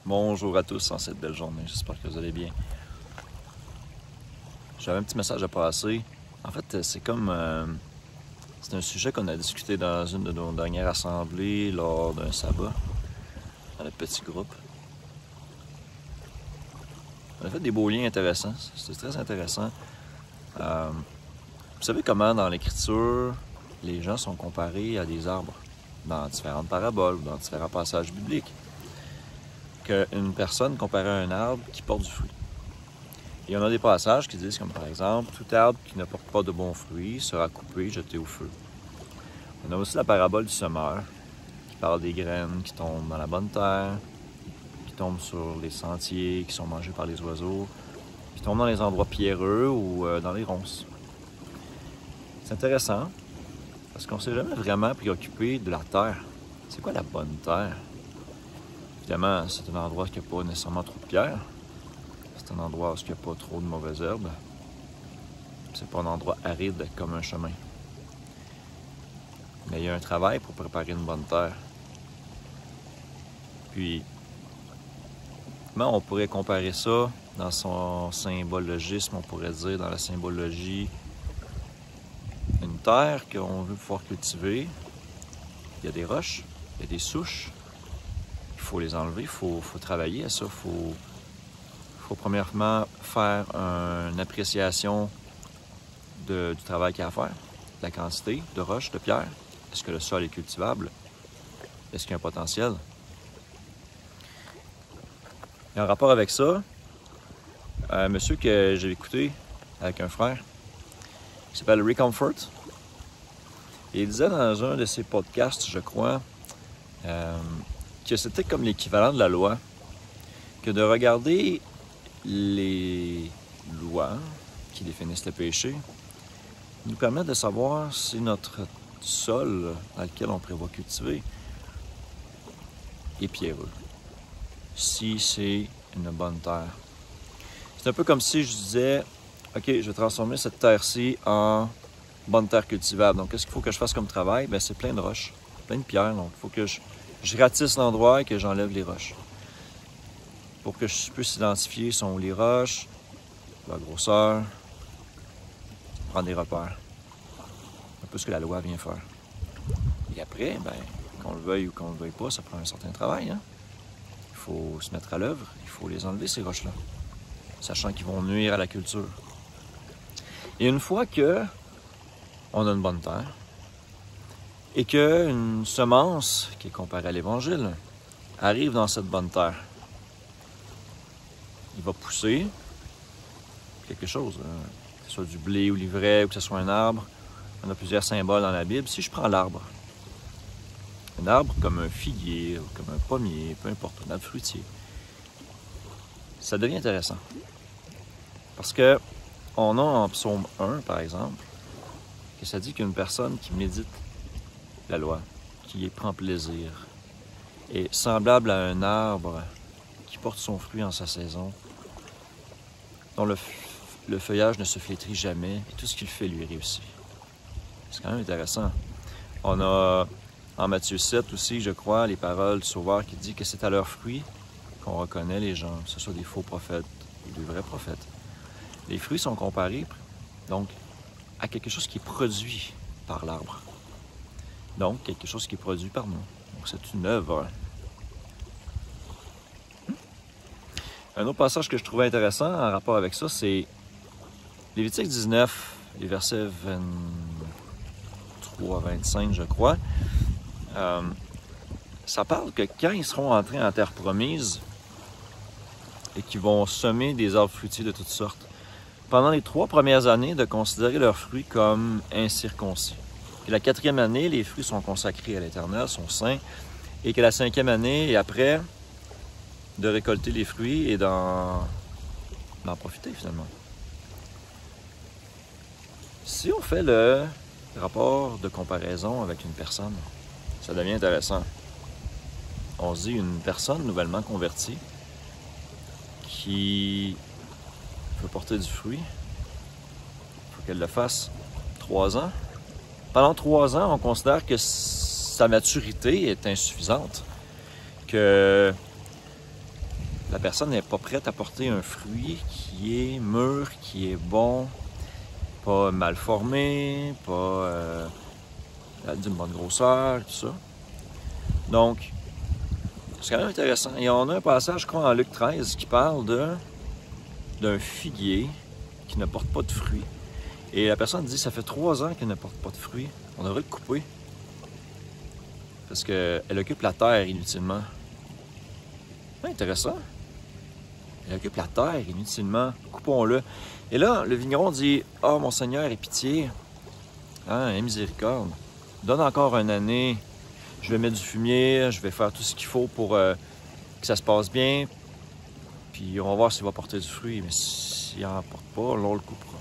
Bonjour à tous en cette belle journée, j'espère que vous allez bien. J'avais un petit message à passer. En fait, c'est un sujet qu'on a discuté dans une de nos dernières assemblées lors d'un sabbat, dans le petit groupe. On a fait des beaux liens intéressants, c'était très intéressant. Vous savez comment dans l'Écriture, les gens sont comparés à des arbres, dans différentes paraboles ou dans différents passages bibliques. Qu'une personne comparée à un arbre qui porte du fruit. Et on a des passages qui disent comme par exemple, tout arbre qui ne porte pas de bons fruits sera coupé, jeté au feu. On a aussi la parabole du semeur, qui parle des graines qui tombent dans la bonne terre, qui tombent sur les sentiers, qui sont mangés par les oiseaux, qui tombent dans les endroits pierreux ou dans les ronces. C'est intéressant, parce qu'on ne s'est jamais vraiment préoccupé de la terre. C'est quoi la bonne terre? Évidemment, c'est un endroit où il n'y a pas nécessairement trop de pierre. C'est un endroit où il n'y a pas trop de mauvaises herbes. C'est pas un endroit aride comme un chemin. Mais il y a un travail pour préparer une bonne terre. Puis, comment on pourrait comparer ça dans son symbologisme? On pourrait dire dans la symbologie, une terre qu'on veut pouvoir cultiver. Il y a des roches, il y a des souches. Il faut les enlever, il faut travailler à ça. Il faut premièrement faire une appréciation du travail qu'il y a à faire, de la quantité de roches, de pierres. Est-ce que le sol est cultivable? Est-ce qu'il y a un potentiel? Et en rapport avec ça, un monsieur que j'ai écouté avec un frère, qui s'appelle Rick Comfort, et il disait dans un de ses podcasts, je crois, que c'était comme l'équivalent de la loi, que de regarder les lois qui définissent le péché nous permet de savoir si notre sol dans lequel on prévoit cultiver est pierreux, si c'est une bonne terre. C'est un peu comme si je disais, OK, je vais transformer cette terre-ci en bonne terre cultivable. Donc, qu'est-ce qu'il faut que je fasse comme travail? Bien, c'est plein de roches, plein de pierres. Donc, il faut que je ratisse l'endroit et que j'enlève les roches. Pour que je puisse identifier sont où les roches, la grosseur, prendre des repères. Un peu ce que la loi vient faire. Et après, bien, qu'on le veuille ou qu'on ne le veuille pas, ça prend un certain travail. Hein? Il faut se mettre à l'œuvre, il faut les enlever, ces roches-là, sachant qu'ils vont nuire à la culture. Et une fois qu'on a une bonne terre, et qu'une semence, qui est comparée à l'Évangile, arrive dans cette bonne terre, il va pousser quelque chose, que ce soit du blé ou l'ivraie, ou que ce soit un arbre. On a plusieurs symboles dans la Bible. Si je prends l'arbre, un arbre comme un figuier, ou comme un pommier, peu importe, un arbre fruitier, ça devient intéressant. Parce que on a en Psaume 1, par exemple, que ça dit qu'une personne qui médite la loi, qui y prend plaisir, est semblable à un arbre qui porte son fruit en sa saison, dont le feuillage ne se flétrit jamais et tout ce qu'il fait lui réussit. C'est quand même intéressant. On a en Matthieu 7 aussi, je crois, les paroles du Sauveur qui dit que c'est à leurs fruits qu'on reconnaît les gens, que ce soit des faux prophètes ou des vrais prophètes. Les fruits sont comparés, donc, à quelque chose qui est produit par l'arbre. Donc, quelque chose qui est produit par nous. Donc, c'est une œuvre. Un autre passage que je trouvais intéressant en rapport avec ça, c'est Lévitique 19, les versets 23 à 25, je crois. Ça parle que quand ils seront entrés en terre promise et qu'ils vont semer des arbres fruitiers de toutes sortes, pendant les 3 premières années, de considérer leurs fruits comme incirconcis. Et la 4e année, les fruits sont consacrés à l'Éternel, sont saints, et que la 5e année et après, de récolter les fruits et d'en profiter finalement. Si on fait le rapport de comparaison avec une personne, ça devient intéressant. On se dit une personne nouvellement convertie qui veut porter du fruit, il faut qu'elle le fasse 3 ans. Pendant 3 ans, on considère que sa maturité est insuffisante, que la personne n'est pas prête à porter un fruit qui est mûr, qui est bon, pas mal formé, pas d'une bonne grosseur, tout ça. Donc, c'est quand même intéressant. Et on a un passage, je crois, en Luc 13 qui parle d'un figuier qui ne porte pas de fruits. Et la personne dit, ça fait 3 ans qu'elle ne porte pas de fruits. On devrait le couper. Parce qu'elle occupe la terre inutilement. Intéressant. Elle occupe la terre inutilement. Coupons-le. Et là, le vigneron dit, « Ah, mon Seigneur, aie pitié. Hein, aie miséricorde. Donne encore une année. Je vais mettre du fumier. Je vais faire tout ce qu'il faut pour que ça se passe bien. Puis on va voir s'il va porter du fruit. Mais s'il n'en porte pas, on le coupera. »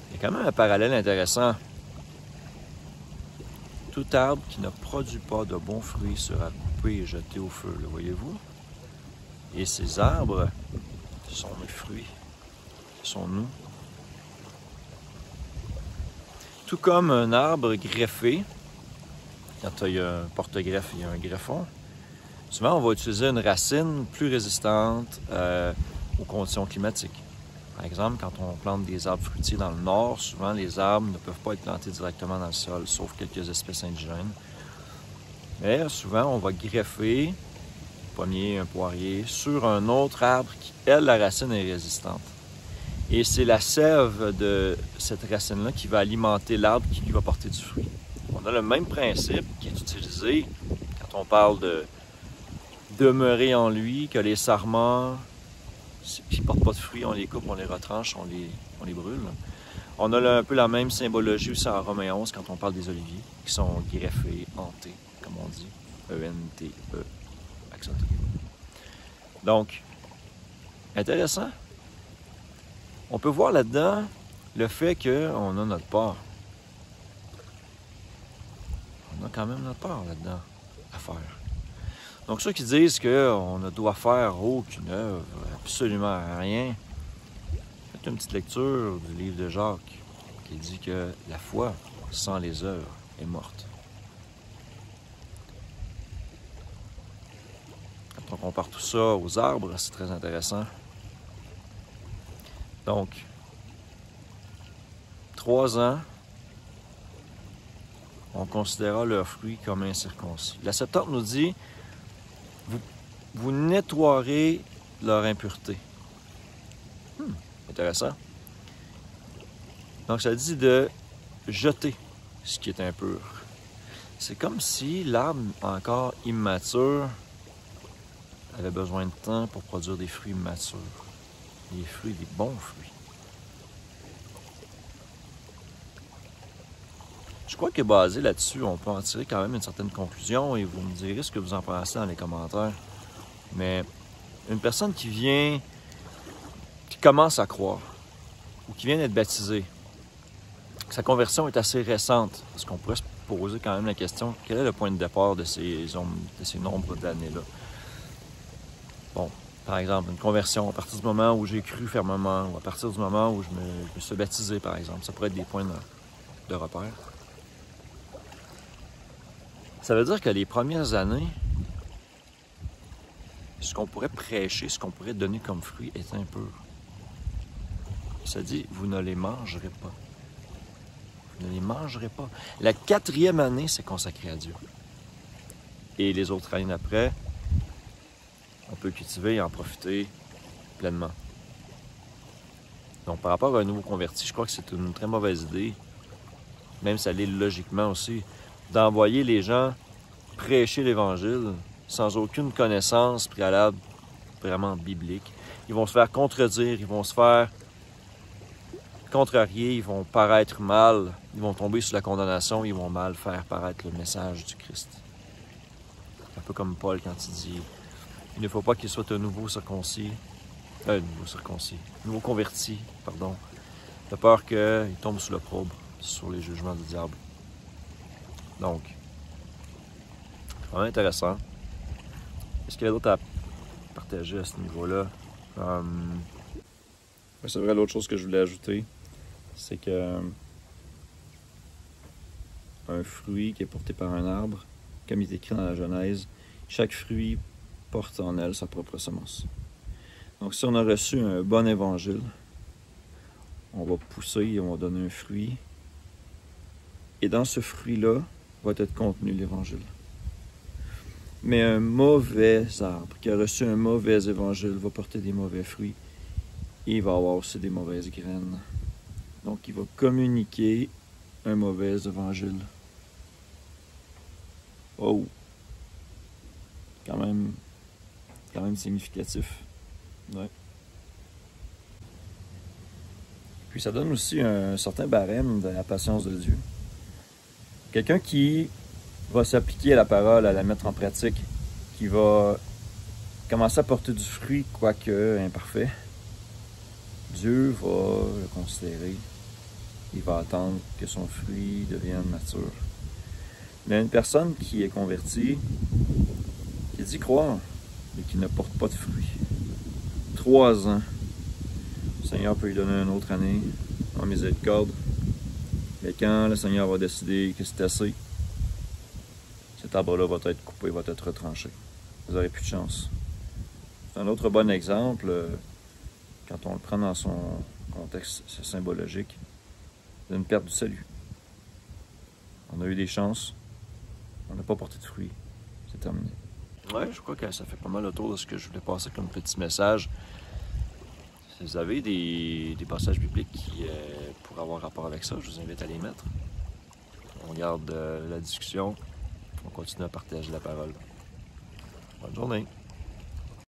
Il y a quand même un parallèle intéressant. Tout arbre qui ne produit pas de bons fruits sera coupé et jeté au feu, le voyez-vous? Et ces arbres, ce sont mes fruits, ce sont nous. Tout comme un arbre greffé, quand il y a un porte-greffe, il y a un greffon, souvent on va utiliser une racine plus résistante aux conditions climatiques. Par exemple, quand on plante des arbres fruitiers dans le nord, souvent les arbres ne peuvent pas être plantés directement dans le sol, sauf quelques espèces indigènes. Mais souvent, on va greffer un pommier, un poirier, sur un autre arbre qui, elle, la racine est résistante. Et c'est la sève de cette racine-là qui va alimenter l'arbre qui lui va porter du fruit. On a le même principe qui est utilisé quand on parle de demeurer en lui, que les sarments, qui ne portent pas de fruits, on les coupe, on les retranche, on les brûle. On a un peu la même symbologie aussi en Romains 11 quand on parle des oliviers, qui sont greffés, hantés, comme on dit. E-N-T-E, accent aigu. Donc, intéressant. On peut voir là-dedans le fait qu'on a notre part. On a quand même notre part là-dedans à faire. Donc ceux qui disent qu'on ne doit faire aucune œuvre, absolument rien, faites une petite lecture du livre de Jacques qui dit que la foi sans les œuvres est morte. Quand on compare tout ça aux arbres, c'est très intéressant. Donc, 3 ans, on considérera leurs fruits comme incirconcis. La Septante nous dit, vous nettoierez leur impureté. Intéressant. Donc, ça dit de jeter ce qui est impur. C'est comme si l'arbre encore immature avait besoin de temps pour produire des fruits matures. Des fruits, des bons fruits. Je crois que basé là-dessus, on peut en tirer quand même une certaine conclusion et vous me direz ce que vous en pensez dans les commentaires. Mais une personne qui commence à croire, ou qui vient d'être baptisée, sa conversion est assez récente, parce qu'on pourrait se poser quand même la question, quel est le point de départ de ces nombres d'années-là? Bon, par exemple, une conversion à partir du moment où j'ai cru fermement, ou à partir du moment où je me suis baptisé, par exemple. Ça pourrait être des points de repère. Ça veut dire que les premières années, ce qu'on pourrait prêcher, ce qu'on pourrait donner comme fruit est impur. Ça dit, vous ne les mangerez pas. Vous ne les mangerez pas. La 4e année, c'est consacré à Dieu. Et les autres années après, on peut cultiver et en profiter pleinement. Donc, par rapport à un nouveau converti, je crois que c'est une très mauvaise idée, même si ça l'est logiquement aussi, d'envoyer les gens prêcher l'Évangile sans aucune connaissance préalable vraiment biblique. Ils vont se faire contredire, ils vont se faire contrarier, ils vont paraître mal, ils vont tomber sous la condamnation, ils vont mal faire paraître le message du Christ. C'est un peu comme Paul quand il dit « Il ne faut pas qu'il soit un nouveau converti, pardon, de peur qu'il tombe sous l'opprobre, sur les jugements du diable. » Donc, vraiment intéressant. Est-ce qu'il y a d'autres à partager à ce niveau-là? C'est vrai, l'autre chose que je voulais ajouter, c'est que un fruit qui est porté par un arbre, comme il est écrit dans la Genèse, chaque fruit porte en elle sa propre semence. Donc si on a reçu un bon évangile, on va pousser, on va donner un fruit. Et dans ce fruit-là va être contenu l'évangile. Mais un mauvais arbre qui a reçu un mauvais évangile va porter des mauvais fruits. Et il va avoir aussi des mauvaises graines. Donc il va communiquer un mauvais évangile. Oh! Quand même significatif. Ouais. Puis ça donne aussi un certain barème de la patience de Dieu. Quelqu'un qui va s'appliquer à la parole, à la mettre en pratique, qui va commencer à porter du fruit, quoique imparfait, Dieu va le considérer. Il va attendre que son fruit devienne mature. Mais une personne qui est convertie, qui dit croire, mais qui ne porte pas de fruit, 3 ans, le Seigneur peut lui donner une autre année en miséricorde. Mais quand le Seigneur va décider que c'est assez, cet arbre-là va être coupé, va être retranché. Vous n'aurez plus de chance. C'est un autre bon exemple, quand on le prend dans son contexte symbologique, d'une perte du salut. On a eu des chances, on n'a pas porté de fruits, c'est terminé. Ouais, je crois que ça fait pas mal le tour de ce que je voulais passer comme petit message. Si vous avez des passages bibliques qui pourraient avoir rapport avec ça, je vous invite à les mettre. On garde la discussion, on continue à partager la parole. Bonne journée!